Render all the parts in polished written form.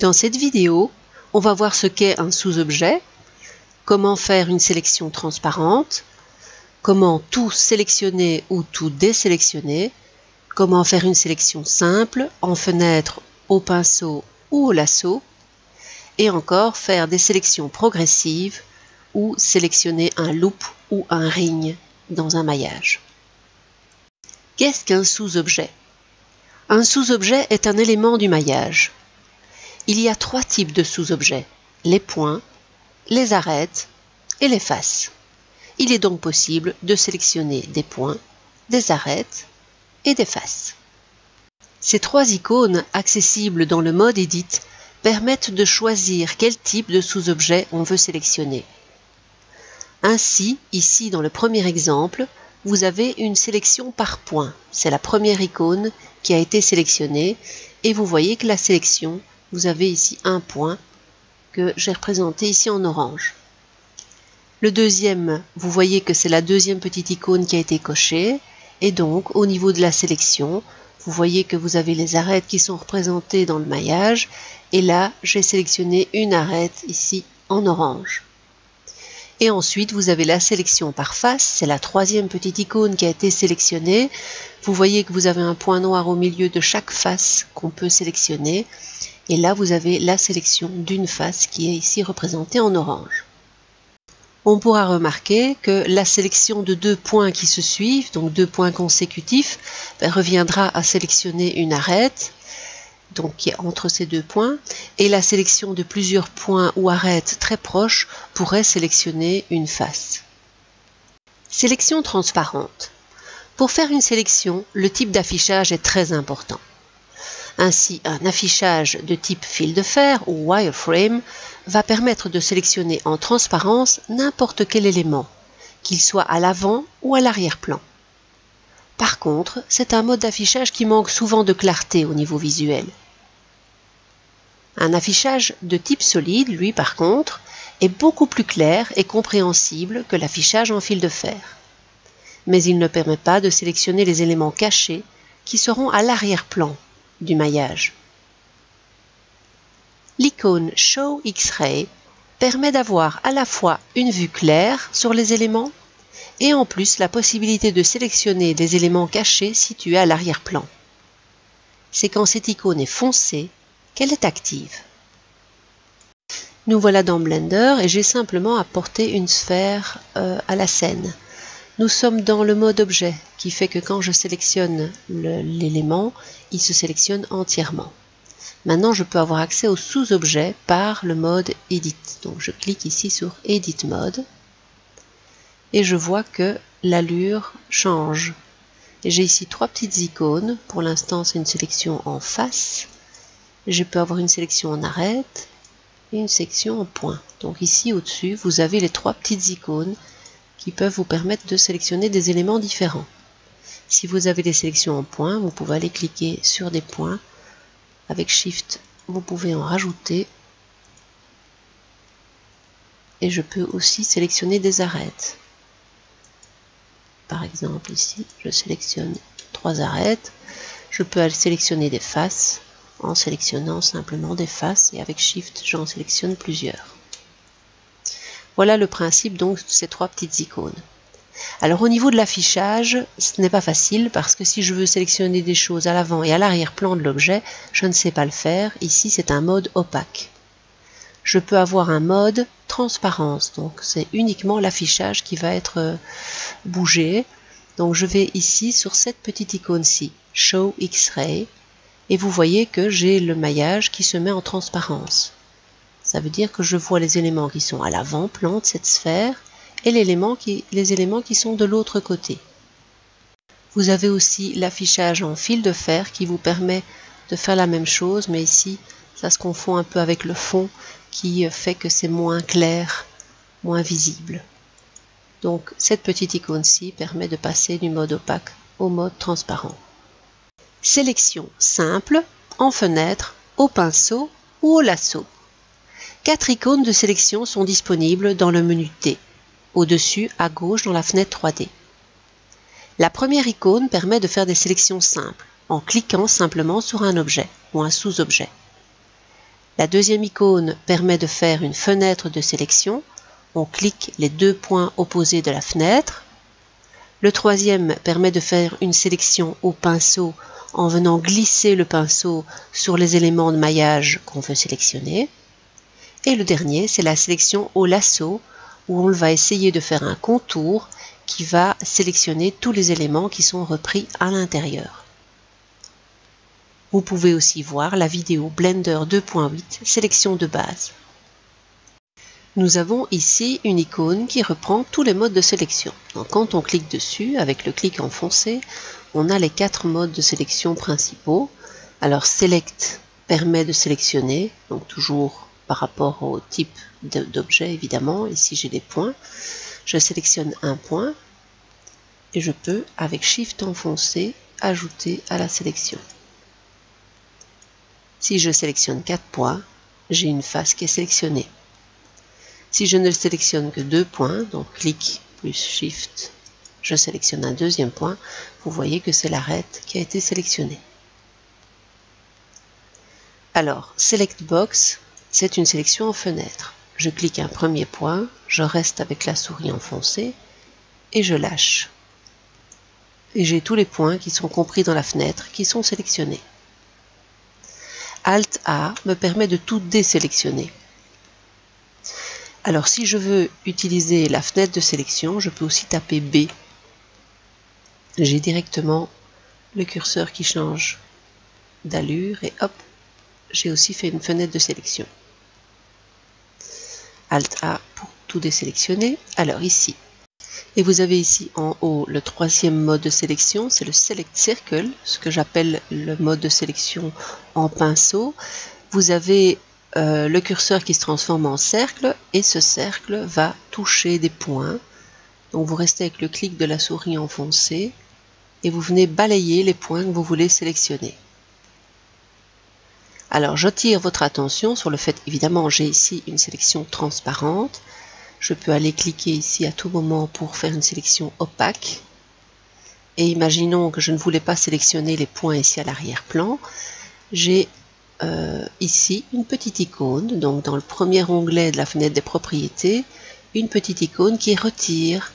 Dans cette vidéo, on va voir ce qu'est un sous-objet, comment faire une sélection transparente, comment tout sélectionner ou tout désélectionner, comment faire une sélection simple, en fenêtre, au pinceau ou au lasso, et encore faire des sélections progressives ou sélectionner un loop ou un ring dans un maillage. Qu'est-ce qu'un sous-objet? Un sous-objet est un élément du maillage. Il y a trois types de sous-objets, les points, les arêtes et les faces. Il est donc possible de sélectionner des points, des arêtes et des faces. Ces trois icônes accessibles dans le mode Edit permettent de choisir quel type de sous-objet on veut sélectionner. Ainsi, ici dans le premier exemple, vous avez une sélection par point. C'est la première icône qui a été sélectionnée et vous voyez que la sélection, vous avez ici un point que j'ai représenté ici en orange. Le deuxième, vous voyez que c'est la deuxième petite icône qui a été cochée et donc au niveau de la sélection, vous voyez que vous avez les arêtes qui sont représentées dans le maillage et là, j'ai sélectionné une arête ici en orange. Et ensuite, vous avez la sélection par face, c'est la troisième petite icône qui a été sélectionnée. Vous voyez que vous avez un point noir au milieu de chaque face qu'on peut sélectionner. Et là, vous avez la sélection d'une face qui est ici représentée en orange. On pourra remarquer que la sélection de deux points qui se suivent, donc deux points consécutifs, reviendra à sélectionner une arête, donc qui est entre ces deux points, et la sélection de plusieurs points ou arêtes très proches pourrait sélectionner une face. Sélection transparente. Pour faire une sélection, le type d'affichage est très important. Ainsi, un affichage de type fil de fer ou wireframe va permettre de sélectionner en transparence n'importe quel élément, qu'il soit à l'avant ou à l'arrière-plan. Par contre, c'est un mode d'affichage qui manque souvent de clarté au niveau visuel. Un affichage de type solide, lui par contre, est beaucoup plus clair et compréhensible que l'affichage en fil de fer. Mais il ne permet pas de sélectionner les éléments cachés qui seront à l'arrière-plan du maillage. L'icône Show X-Ray permet d'avoir à la fois une vue claire sur les éléments et en plus la possibilité de sélectionner des éléments cachés situés à l'arrière-plan. C'est quand cette icône est foncée qu'elle est active. Nous voilà dans Blender et j'ai simplement apporté une sphère à la scène. Nous sommes dans le mode objet qui fait que quand je sélectionne l'élément, il se sélectionne entièrement. Maintenant, je peux avoir accès au sous-objet par le mode Edit. Donc je clique ici sur Edit Mode et je vois que l'allure change. Et j'ai ici trois petites icônes. Pour l'instant, c'est une sélection en face. Je peux avoir une sélection en arête et une section en point. Donc ici au-dessus, vous avez les trois petites icônes qui peuvent vous permettre de sélectionner des éléments différents. Si vous avez des sélections en point, vous pouvez aller cliquer sur des points. Avec Shift, vous pouvez en rajouter. Et je peux aussi sélectionner des arêtes. Par exemple ici, je sélectionne trois arêtes. Je peux aller sélectionner des faces en sélectionnant simplement des faces et avec Shift, j'en sélectionne plusieurs. Voilà le principe donc de ces trois petites icônes. Alors au niveau de l'affichage, ce n'est pas facile parce que si je veux sélectionner des choses à l'avant et à l'arrière-plan de l'objet, je ne sais pas le faire. Ici, c'est un mode opaque. Je peux avoir un mode transparence, donc c'est uniquement l'affichage qui va être bougé. Donc je vais ici sur cette petite icône-ci, Show X-Ray, et vous voyez que j'ai le maillage qui se met en transparence. Ça veut dire que je vois les éléments qui sont à l'avant-plan de cette sphère et les éléments qui sont de l'autre côté. Vous avez aussi l'affichage en fil de fer qui vous permet de faire la même chose, mais ici, ça se confond un peu avec le fond qui fait que c'est moins clair, moins visible. Donc, cette petite icône-ci permet de passer du mode opaque au mode transparent. Sélection simple, en fenêtre, au pinceau ou au lasso. 4 icônes de sélection sont disponibles dans le menu T, au-dessus à gauche dans la fenêtre 3D. La première icône permet de faire des sélections simples, en cliquant simplement sur un objet ou un sous-objet. La deuxième icône permet de faire une fenêtre de sélection. On clique les deux points opposés de la fenêtre. Le troisième permet de faire une sélection au pinceau en venant glisser le pinceau sur les éléments de maillage qu'on veut sélectionner. Et le dernier, c'est la sélection au lasso, où on va essayer de faire un contour qui va sélectionner tous les éléments qui sont repris à l'intérieur. Vous pouvez aussi voir la vidéo Blender 2.8, sélection de base. Nous avons ici une icône qui reprend tous les modes de sélection. Donc, quand on clique dessus, avec le clic enfoncé, on a les 4 modes de sélection principaux. Alors Select permet de sélectionner, donc toujours par rapport au type d'objet évidemment. Ici j'ai des points. Je sélectionne un point et je peux, avec Shift enfoncé, ajouter à la sélection. Si je sélectionne 4 points, j'ai une face qui est sélectionnée. Si je ne sélectionne que 2 points, donc clic plus Shift, je sélectionne un deuxième point, vous voyez que c'est l'arête qui a été sélectionnée. Alors, Select Box, c'est une sélection en fenêtre. Je clique un premier point, je reste avec la souris enfoncée et je lâche. Et j'ai tous les points qui sont compris dans la fenêtre qui sont sélectionnés. Alt A me permet de tout désélectionner. Alors si je veux utiliser la fenêtre de sélection, je peux aussi taper B. J'ai directement le curseur qui change d'allure et hop, j'ai aussi fait une fenêtre de sélection. Alt A pour tout désélectionner. Alors ici, et vous avez ici en haut le troisième mode de sélection, c'est le Select Circle, ce que j'appelle le mode de sélection en pinceau. Vous avez le curseur qui se transforme en cercle et ce cercle va toucher des points. Donc vous restez avec le clic de la souris enfoncé et vous venez balayer les points que vous voulez sélectionner. Alors j'attire votre attention sur le fait, évidemment j'ai ici une sélection transparente. Je peux aller cliquer ici à tout moment pour faire une sélection opaque. Et imaginons que je ne voulais pas sélectionner les points ici à l'arrière-plan. J'ai ici une petite icône, donc dans le premier onglet de la fenêtre des propriétés, une petite icône qui retire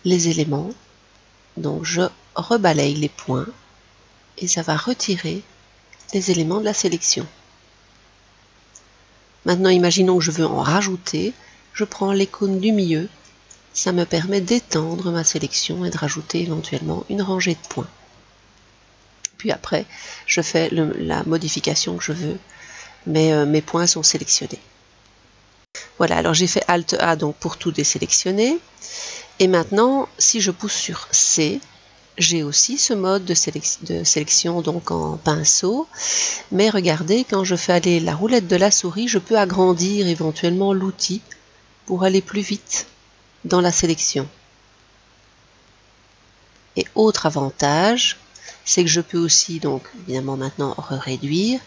les éléments. Donc je rebalaye les points et ça va retirer les éléments de la sélection. Maintenant imaginons que je veux en rajouter, je prends l'icône du milieu, ça me permet d'étendre ma sélection et de rajouter éventuellement une rangée de points. Puis après, je fais la modification que je veux, mais mes points sont sélectionnés. Voilà, alors j'ai fait Alt A donc pour tout désélectionner. Et maintenant, si je pousse sur C, j'ai aussi ce mode de sélection donc en pinceau. Mais regardez, quand je fais aller la roulette de la souris, je peux agrandir éventuellement l'outil pour aller plus vite dans la sélection. Et autre avantage, c'est que je peux aussi, donc évidemment maintenant réduire.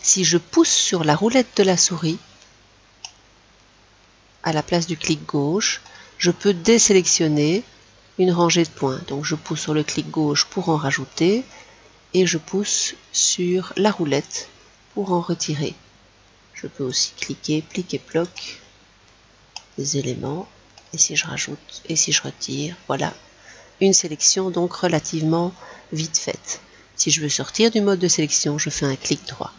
Si je pousse sur la roulette de la souris, à la place du clic gauche, je peux désélectionner une rangée de points. Donc je pousse sur le clic gauche pour en rajouter et je pousse sur la roulette pour en retirer. Je peux aussi cliquer, plic et bloc des éléments et si je rajoute et si je retire, voilà. Une sélection donc relativement vite faite. Si je veux sortir du mode de sélection, je fais un clic droit.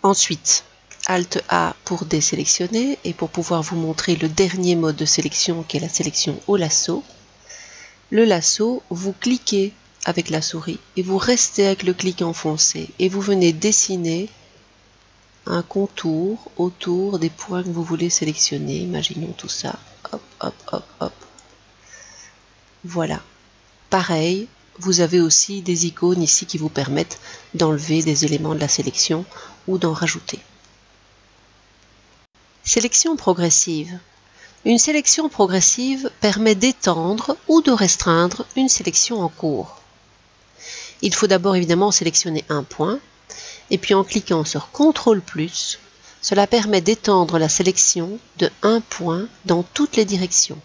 Ensuite, Alt A pour désélectionner et pour pouvoir vous montrer le dernier mode de sélection qui est la sélection au lasso. Le lasso, vous cliquez avec la souris et vous restez avec le clic enfoncé et vous venez dessiner un contour autour des points que vous voulez sélectionner. Imaginons tout ça. Hop, hop, hop, hop. Voilà. Pareil, vous avez aussi des icônes ici qui vous permettent d'enlever des éléments de la sélection ou d'en rajouter. Sélection progressive. Une sélection progressive permet d'étendre ou de restreindre une sélection en cours. Il faut d'abord évidemment sélectionner un point et puis en cliquant sur CTRL+, cela permet d'étendre la sélection de un point dans toutes les directions.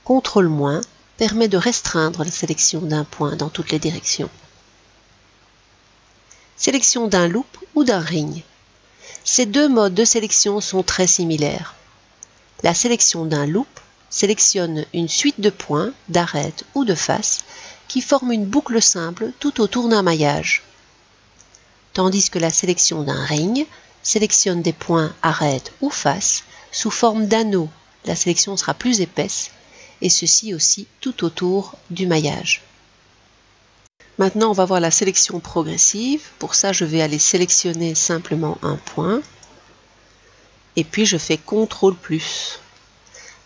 CTRL- permet de restreindre la sélection d'un point dans toutes les directions. sélection d'un loop ou d'un ring. Ces deux modes de sélection sont très similaires. La sélection d'un loop sélectionne une suite de points, d'arêtes ou de faces qui forment une boucle simple tout autour d'un maillage. Tandis que la sélection d'un ring sélectionne des points, arêtes ou faces sous forme d'anneaux. La sélection sera plus épaisse et ceci aussi tout autour du maillage. Maintenant, on va voir la sélection progressive. Pour ça, je vais aller sélectionner simplement un point. Et puis, je fais CTRL+.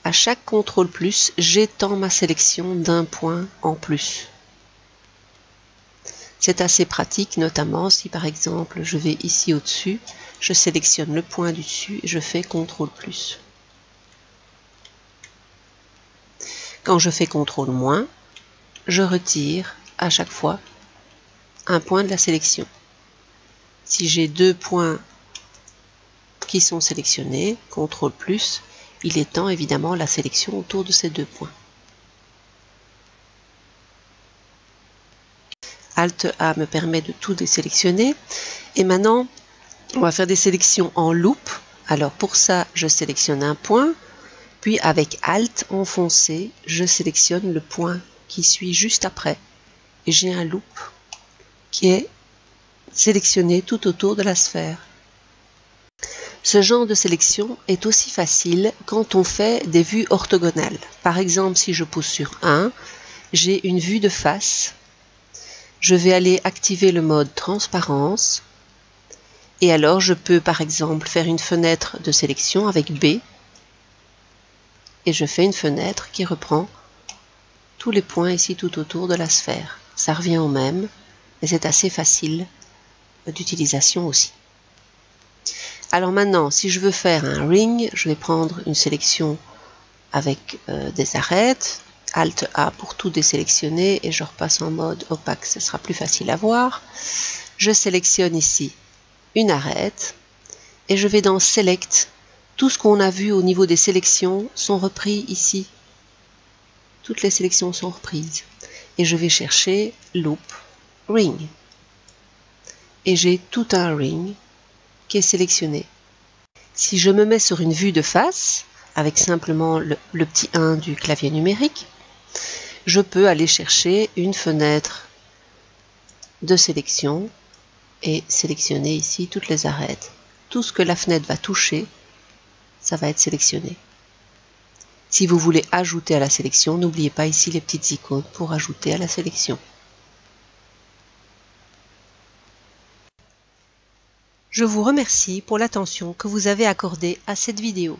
À chaque CTRL+, j'étends ma sélection d'un point en plus. C'est assez pratique, notamment si par exemple, je vais ici au-dessus, je sélectionne le point du dessus et je fais CTRL+. Quand je fais CTRL-, je retire à chaque fois un point de la sélection. Si j'ai deux points qui sont sélectionnés, CTRL+, il étend évidemment la sélection autour de ces deux points. Alt-A me permet de tout désélectionner. Et maintenant, on va faire des sélections en loop. Alors pour ça, je sélectionne un point, puis avec Alt enfoncé, je sélectionne le point qui suit juste après. Et j'ai un loop qui est sélectionné tout autour de la sphère. Ce genre de sélection est aussi facile quand on fait des vues orthogonales. Par exemple, si je pousse sur 1, j'ai une vue de face. Je vais aller activer le mode transparence. Et alors, je peux par exemple faire une fenêtre de sélection avec B. Et je fais une fenêtre qui reprend tous les points ici tout autour de la sphère. Ça revient au même, et c'est assez facile d'utilisation aussi. Alors maintenant, si je veux faire un ring, je vais prendre une sélection avec des arêtes, Alt-A pour tout désélectionner et je repasse en mode opaque, ce sera plus facile à voir. Je sélectionne ici une arête et je vais dans Select. Tout ce qu'on a vu au niveau des sélections sont repris ici. Toutes les sélections sont reprises. Et je vais chercher Loop, Ring. Et j'ai tout un ring qui est sélectionné. Si je me mets sur une vue de face, avec simplement le petit 1 du clavier numérique, je peux aller chercher une fenêtre de sélection et sélectionner ici toutes les arêtes. Tout ce que la fenêtre va toucher, ça va être sélectionné. Si vous voulez ajouter à la sélection, n'oubliez pas ici les petites icônes pour ajouter à la sélection. Je vous remercie pour l'attention que vous avez accordée à cette vidéo.